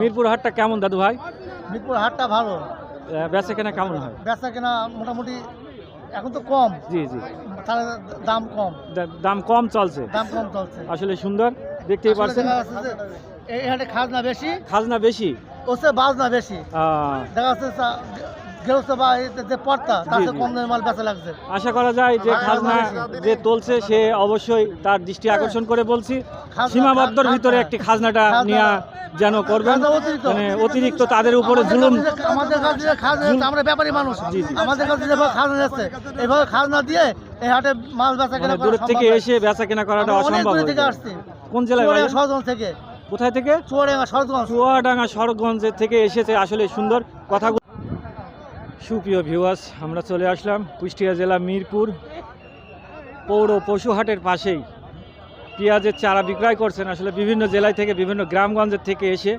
মিরপুর হাটটা কেমন দাদু ভাই? মিরপুর হাটটা ভালো। বেচা কেনা কেমন হয়? বেচা কেনা মোটামুটি এখন তো কম, জি জি, তাহলে দাম কম, দাম কম চলছে, দাম কম চলছে। আসলে সুন্দর দেখতেই আসলে পারছেন। দেখা যাচ্ছে যে এই হাটে খাজনা বেশি, খাজনা বেশি, ওসে বাজনা বেশি। দেখা যাচ্ছে গেরস্ত বা এই যে পর্তা তার জি, চেয়ে জি। কম দামে মাল বেচা লাগছে। আশা করা যায় যে খাজনা যে তুলছে সে অবশ্যই তার দৃষ্টি আকর্ষণ করে বলছি সীমাবদ্ধর ভিতরে একটি খাজনাটা নিয়ে যেন করবেন, খাজনা অতিরিক্ত। মানে অতিরিক্ত তাদের উপরে জুলুম। আমাদের কাছে যে খাজনা যাচ্ছে, আমরা ব্যাপারী মানুষ, জি, জি। আমাদের কাছে যেভাবে খাজনা যাচ্ছে এইভাবে খাজনা দিয়ে এই হাটে মাল বেচা মানে কেনা করা দূরের থেকে সম্ভব এসে বেচা কেনা করাটা আমরা অনেক অসম্ভব দূর হয়ে থেকে যায়। আসছি, কোন জেলায় ভাই? সরগঞ্জ থেকে, কোথায় থেকে? চুয়াডাঙ্গা সরগঞ্জ। চুয়াডাঙ্গা সরগঞ্জের থেকে এসেছে, আসলে সুন্দর কথা। সুপ্রিয় ভিউয়ার্স, আমরা চলে আসলাম কুষ্টিয়া জেলা মিরপুর পৌর পশু হাটের পাশেই। পেঁয়াজের চারা বিক্রয় করছেন আসলে বিভিন্ন জেলায় থেকে, বিভিন্ন গ্রামগঞ্জের থেকে এসে।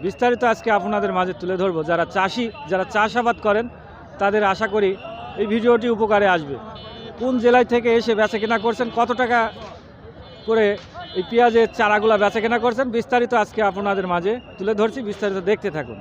বিস্তারিত আজকে আপনাদের মাঝে তুলে ধরবো। যারা চাষি, যারা চাষাবাদ করেন তাদের আশা করি এই ভিডিওটি উপকারে আসবে। কোন জেলায় থেকে এসে বেচা কেনা করছেন, কত টাকা করে এই পেঁয়াজের চারাগুলা বেচা কেনা করছেন, বিস্তারিত আজকে আপনাদের মাঝে তুলে ধরছি। বিস্তারিত দেখতে থাকুন।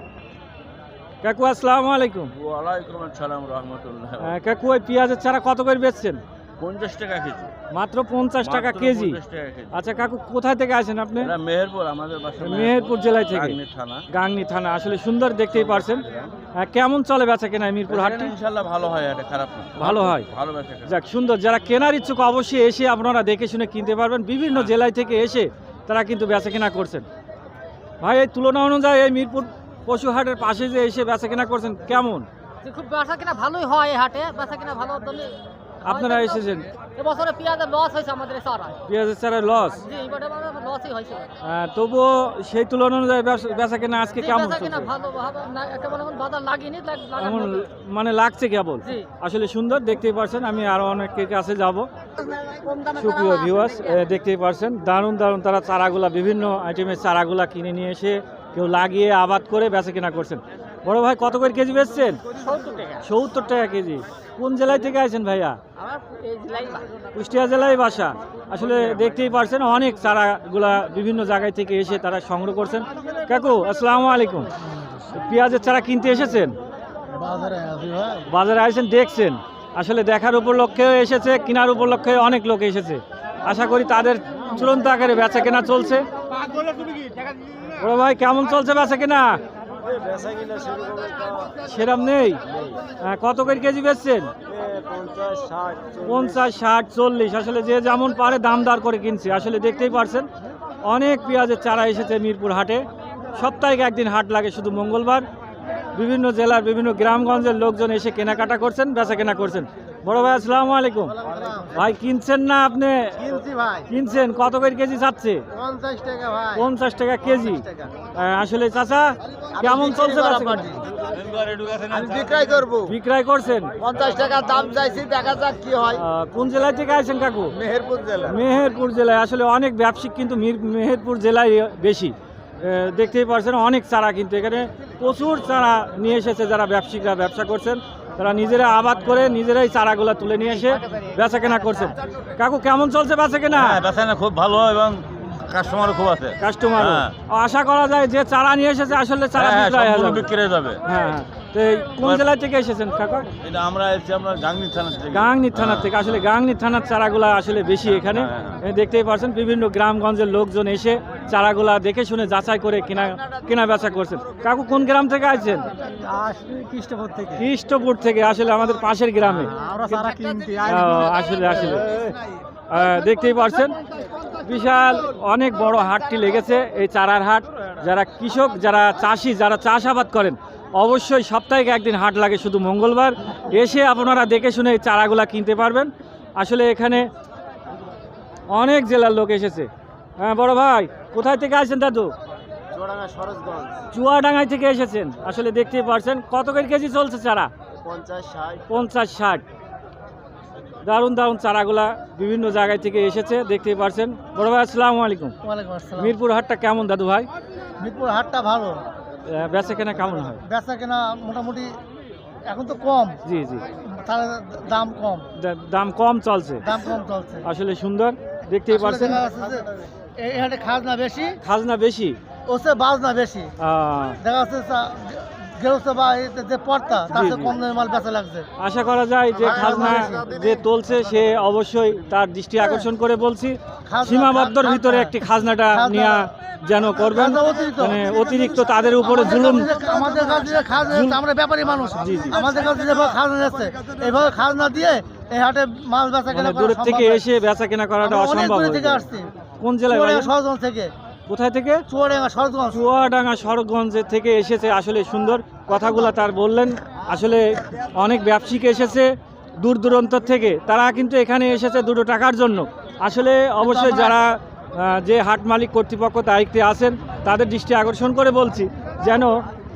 কাকু আসসালামু আলাইকুম। ওয়ালাইকুম আসসালাম রহমতুল্লাহ। কাকু ওই পেঁয়াজের চারা কত করে বেচছেন? 50 টাকা কেজি। মাত্র 50 টাকা মাত্র কেজি। 50 টাকা কেজি। আচ্ছা কাকু, কোথায় থেকে আসেন আপনি? এটা মেহেরপুর, আমাদের বাসা মেহেরপুর জেলায় থেকে, গাংনী থানা। গাংনী থানা। আসলে সুন্দর দেখতেই পারছেন। কেমন চলে বেচা কেনা মিরপুর হাটটি? ইনশাআল্লাহ ভালো হয়, এটা খারাপ না। ভালো হয়। ভালো বেচা কেনা। যাক সুন্দর, যারা কেনার ইচ্ছুক অবশ্যই এসে আপনারা দেখে শুনে কিনতে পারবেন। বিভিন্ন জেলায় থেকে এসে তারা কিন্তু বেচা কেনা করছেন। ভাই এই তুলনা অনুযায়ী এই মিরপুর পশু হাটের পাশে যে এসে বেচা কেনা করছেন কেমন? খুব বেচা কিনা ভালোই হয় এই হাটে, বেচা কিনা ভালো হলে আপনারা এসেছেন, এবছরে পেঁয়াজের লস হয়েছে আমাদের চারায়। পেঁয়াজের চারা লস, জি এবারে লসই হয়েছে। তবুও সেই তুলনা অনুযায়ী বেচা কেনা আজকে জি, কেমন বেচা কিনা চলছে? ভালো ভালো না, একেবারে এখন বাজার লাগেনি, লাগার এমন মতো। মানে লাগছে কেবল। জি। আসলে সুন্দর দেখতেই পারছেন। আমি আরো অনেকের কাছে যাব। কম দামে সুপ্রিয় করা ভিউয়ার্স, দেখতেই পারছেন দারুণ দারুণ তারা চারাগুলা, বিভিন্ন আইটেমের চারাগুলা কিনে নিয়ে এসে কেউ লাগিয়ে আবাদ করে বেচা কেনা করছেন। বড় ভাই কত করে কেজি বেচছেন? 70 টাকা। 70 টাকা কেজি। কোন জেলায় থেকে আছেন ভাইয়া? আমার এই জেলায় কুষ্টিয়া জেলায় বাসা। আসলে দেখতেই পারছেন অনেক চারাগুলা বিভিন্ন জায়গায় থেকে এসে তারা সংগ্রহ করছেন। কাকু আসসালামু আলাইকুম। পেঁয়াজের চারা কিনতে এসেছেন? বাজারে আছি ভাই। বাজারে আসেন, দেখছেন। আসলে দেখার উপলক্ষেও এসেছে, কেনার উপলক্ষে অনেক লোক এসেছে। আশা করি তাদের চূড়ান্ত আকারে বেচা কেনা চলছে। বড় ভাই কেমন চলছে বেচা কেনা? সেরম নেই। কত করে কেজি বেচছেন? 50, 60, 40। আসলে যে যেমন পারে দাম দর করে কিনছে। আসলে দেখতেই পারছেন অনেক পেঁয়াজের চারা এসেছে মিরপুর হাটে। সপ্তাহে একদিন হাট লাগে, শুধু মঙ্গলবার। বিভিন্ন জেলার বিভিন্ন গ্রামগঞ্জের লোকজন এসে কেনাকাটা করছেন, বেচা কেনা করছেন। বড় ভাই আসসালামু আলাইকুম। ভাই কিনছেন না আপনি? কিনছি ভাই, কিনছেন। কত করে কেজি চাচ্ছে? 50 টাকা ভাই। 50 টাকা কেজি। আসলে চাচা কেমন চলছে বেচা কেনা? আমি বিক্রয় করব। বিক্রয় করছেন? 50 টাকা দাম চাইছি, দেখা যাক কি হয়। কোন জেলা থেকে আসেন কাকু? মেহেরপুর জেলা। মেহেরপুর জেলায়। আসলে অনেক ব্যবসায়িক কিন্তু মেহেরপুর জেলায় বেশি। দেখতেই পারছেন অনেক চারা, কিন্তু এখানে প্রচুর চারা নিয়ে এসেছে। যারা ব্যবসায়িকরা ব্যবসা করছেন তারা নিজেরা আবাদ করে নিজেরাই চারাগুলা তুলে নিয়ে এসে বেচা কেনা করছেন। কাকু কেমন চলছে বেচা কেনা? বেচা কেনা খুব ভালো এবং কাস্টমারও খুব আছে। কাস্টমার হ্যাঁ। আশা করা যায় যে চারা নিয়ে এসেছে আসলে চারা বিক্রয় হয়ে যাবে। বিক্রি হয়ে যাবে। হ্যাঁ হ্যাঁ। তো এই কোন জেলা থেকে এসেছেন কাকা? এটা আমরা এসেছি আমরা গাংনী থানা থেকে। গাংনী থানার থেকে। আসলে গাংনী থানার চারাগুলা আসলে বেশি এখানে। হ্যাঁ। দেখতেই পারছেন বিভিন্ন গ্রামগঞ্জের লোকজন এসে চারাগুলা দেখে শুনে যাচাই করে কেনা বেচা করছেন। কাকু কোন গ্রাম থেকে আসছেন? কৃষ্ণপুর থেকে। কৃষ্ণপুর থেকে। আসলে আমাদের পাশের গ্রামে। আমরা সারা কিনতে আসলে আসলে দেখতেই পারছেন বিশাল অনেক বড় হাটটি লেগেছে, এই চারার হাট। যারা কৃষক, যারা চাষি, যারা চাষাবাদ করেন অবশ্যই সপ্তাহে একদিন হাট লাগে, শুধু মঙ্গলবার। এসে আপনারা দেখে শুনে এই চারাগুলা কিনতে পারবেন। আসলে এখানে অনেক জেলার লোক এসেছে। হ্যাঁ বড় ভাই কোথায় থেকে আসছেন দাদু? চুয়াডাঙ্গা সরোজগঞ্জ। চুয়াডাঙ্গায় থেকে এসেছেন। আসলে দেখতেই পারছেন কত করে কেজি চলছে চারা? 50, 60। 50, 60। দারুণ দারুণ চারাগুলা বিভিন্ন জায়গায় থেকে এসেছে, দেখতেই পারছেন। বড় ভাই আসসালামু আলাইকুম। ওয়ালাইকুম আসসালাম। মিরপুর হাটটা কেমন দাদু ভাই? মিরপুর হাটটা ভালো। বেচা কেনা কেমন হয়? বেচা কেনা মোটামুটি এখন তো কম, জি জি, তাহলে দাম কম, দাম কম চলছে। দাম কম চলছে। আসলে সুন্দর দেখতেই আসলে পারছেন দেখা যাচ্ছে যে এই হাটে খাজনা বেশি, খাজনা বেশি, ওসে বাজনা বেশি দেখা যাচ্ছে গেরস্ত বা যে পর্তা তার জি, চেয়ে জি। কম দামে মাল বেচা লাগছে। আশা করা যায় যে খাজনা যে তুলছে সে অবশ্যই তার দৃষ্টি আকর্ষণ করে বলছি সীমাবদ্ধর ভিতরে একটি খাজনাটা নিয়ে যেন করবেন, খাজনা অতিরিক্ত। মানে অতিরিক্ত তাদের উপরে জুলুম। আমাদের কাছে যে খাজনা নিচ্ছে, আমরা ব্যাপারী মানুষ, জি, জি। আমাদের কাছে যেভাবে খাজনা নিচ্ছে এইভাবে খাজনা দিয়ে এই হাটে মাল বেচা কেনা মানে করা দূরের সম্ভব থেকে নয়। এসে বেচা কেনা করাটা আমরা অনেক অসম্ভব দূরে হয়ে থেকে যায়। আসছি, কোন জেলায় ভাই? চুয়াডাঙ্গা সরজগঞ্জ থেকে। কোথায় থেকে? চুয়াডাঙ্গা সরজগঞ্জ। চুয়াডাঙ্গা সড়কগঞ্জের থেকে এসেছে। আসলে সুন্দর কথাগুলো তার বললেন। আসলে অনেক ব্যবসায়িক এসেছে দূর দূরান্ত থেকে, তারা কিন্তু এখানে এসেছে দুটো টাকার জন্য। আসলে অবশ্যই যারা যে হাট মালিক কর্তৃপক্ষ দায়িত্বে আছেন তাদের দৃষ্টি আকর্ষণ করে বলছি যেন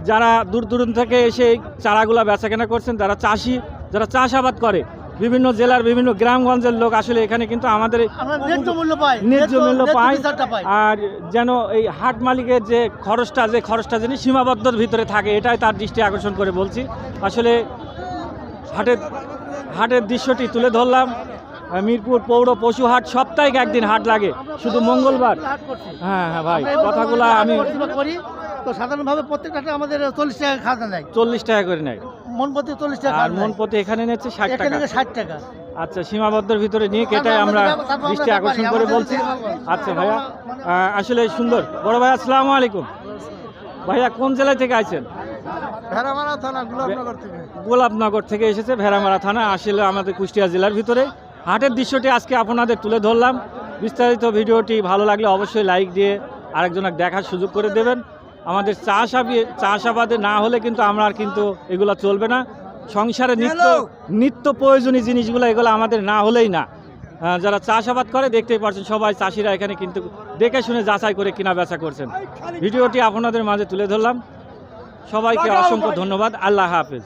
যারা দূর দূরান্ত থেকে এসে এই চারাগুলা বেচাকেনা করছেন, তারা চাষি, যারা চাষাবাদ করে, বিভিন্ন জেলার বিভিন্ন গ্রামগঞ্জের লোক আসলে এখানে কিন্তু আমাদের আমরা ন্যায্য মূল্য পাই, ন্যায্য মূল্য পায়। বিচারটা পাই। আর যেন এই হাট মালিকের যে খরচটা যেন সীমাবদ্ধর ভিতরে থাকে, এটাই তার দৃষ্টি আকর্ষণ করে বলছি। আসলে হাটের দৃশ্যটি তুলে ধরলাম। মিরপুর পৌর পশু হাট সপ্তাহে একদিন হাট লাগে, শুধু মঙ্গলবার। হাট করছি। হ্যাঁ হ্যাঁ ভাই, আমরা এই কথাগুলো হাট আমি করি তো সাধারণভাবে প্রত্যেকটা হাটে আমাদের 40 টাকা খাজনা নেয়, 40 টাকা করে নেয়, মন প্রতি 40 টাকা আর খাজনা মন নেয়। প্রতি এখানে নিচ্ছে 60 এখানে টাকা। 60 টাকা। আচ্ছা, সীমাবদ্ধর ভিতরে নিয়ে এটাই আমরা দৃষ্টি আকর্ষণ করে বলছি। আচ্ছা ভাইয়া, আসলে সুন্দর। বড় ভাই আসসালামু আলাইকুম। ভাইয়া কোন জেলা থেকে আছেন? ভেড়ামারা থানা গোলাপনগর থেকে। গোলাপনগর থেকে এসেছে, ভেড়ামারা থানা। আসলে আমাদের কুষ্টিয়া জেলার ভিতরে হাটের দৃশ্যটি আজকে আপনাদের তুলে ধরলাম। বিস্তারিত ভিডিওটি ভালো লাগলে অবশ্যই লাইক দিয়ে আরেকজনকে দেখার সুযোগ করে দেবেন। আমাদের চাষাবাদে না হলে কিন্তু আমরা আর কিন্তু এগুলো চলবে না। সংসারে নিত্য প্রয়োজনীয় জিনিসগুলো এগুলো আমাদের না হলেই না। যারা চাষাবাদ করে দেখতেই পাচ্ছেন সবাই চাষিরা এখানে কিন্তু দেখে শুনে যাচাই করে কিনা বেচা করছেন। ভিডিওটি আপনাদের মাঝে তুলে ধরলাম। সবাইকে অসংখ্য ধন্যবাদ। আল্লাহ হাফেজ।